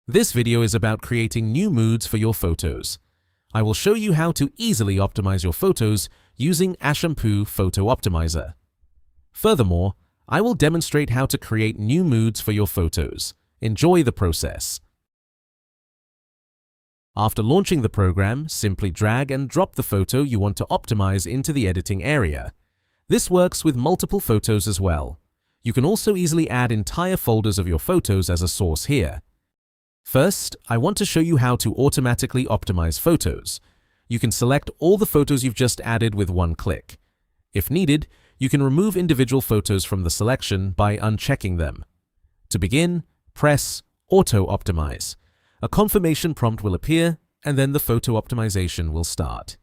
This video is about creating new moods for your photos. I will show you how to easily optimize your photos using Ashampoo Photo Optimizer. Furthermore, I will demonstrate how to create new moods for your photos. Enjoy the process. After launching the program, simply drag and drop the photo you want to optimize into the editing area. This works with multiple photos as well. You can also easily add entire folders of your photos as a source here. First, I want to show you how to automatically optimize photos. You can select all the photos you've just added with one click. If needed, you can remove individual photos from the selection by unchecking them. To begin, press Auto Optimize. A confirmation prompt will appear, and then the photo optimization will start.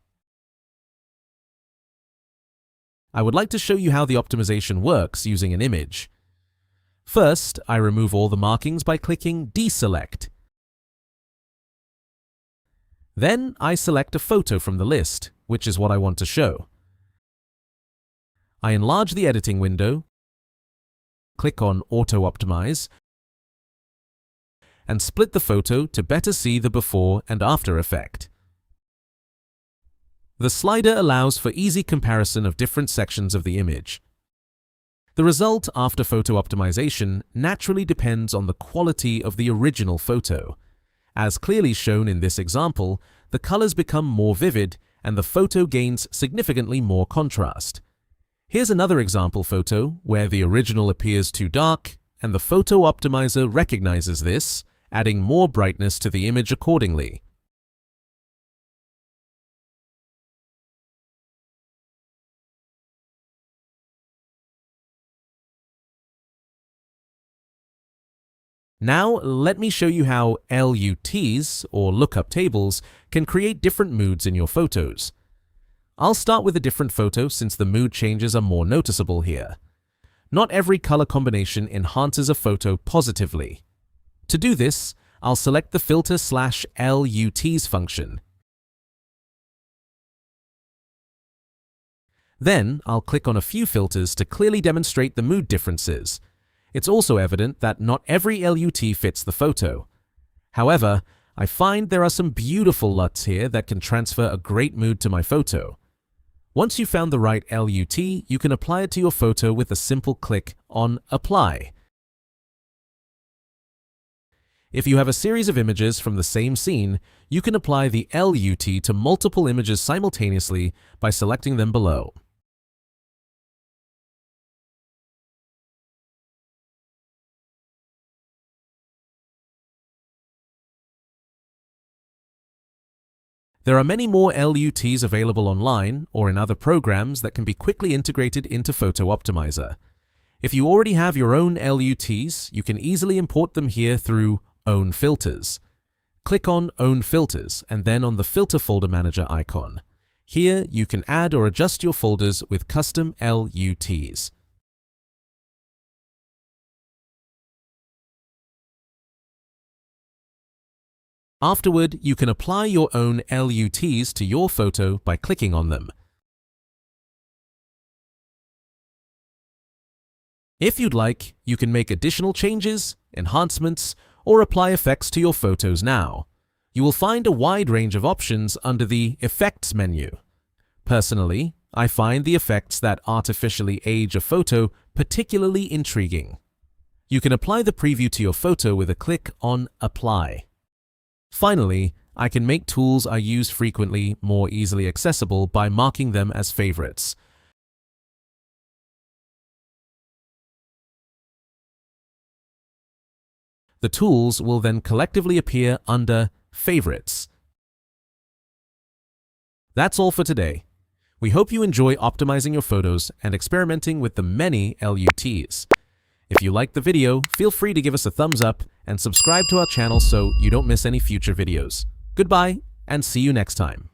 I would like to show you how the optimization works using an image. First, I remove all the markings by clicking Deselect. Then I select a photo from the list, which is what I want to show. I enlarge the editing window, click on Auto Optimize, and split the photo to better see the before and after effect. The slider allows for easy comparison of different sections of the image. The result after photo optimization naturally depends on the quality of the original photo. As clearly shown in this example, the colors become more vivid and the photo gains significantly more contrast. Here's another example photo where the original appears too dark and the photo optimizer recognizes this, adding more brightness to the image accordingly. Now, let me show you how LUTs, or lookup tables, can create different moods in your photos. I'll start with a different photo since the mood changes are more noticeable here. Not every color combination enhances a photo positively. To do this, I'll select the Filter/LUTs function. Then, I'll click on a few filters to clearly demonstrate the mood differences. It's also evident that not every LUT fits the photo. However, I find there are some beautiful LUTs here that can transfer a great mood to my photo. Once you've found the right LUT, you can apply it to your photo with a simple click on Apply. If you have a series of images from the same scene, you can apply the LUT to multiple images simultaneously by selecting them below. There are many more LUTs available online or in other programs that can be quickly integrated into Photo Optimizer. If you already have your own LUTs, you can easily import them here through Own Filters. Click on Own Filters and then on the Filter Folder Manager icon. Here you can add or adjust your folders with custom LUTs. Afterward, you can apply your own LUTs to your photo by clicking on them. If you'd like, you can make additional changes, enhancements, or apply effects to your photos now. You will find a wide range of options under the Effects menu. Personally, I find the effects that artificially age a photo particularly intriguing. You can apply the preview to your photo with a click on Apply. Finally, I can make tools I use frequently more easily accessible by marking them as favorites. The tools will then collectively appear under Favorites. That's all for today. We hope you enjoy optimizing your photos and experimenting with the many LUTs. If you liked the video, feel free to give us a thumbs up and subscribe to our channel so you don't miss any future videos. Goodbye, and see you next time.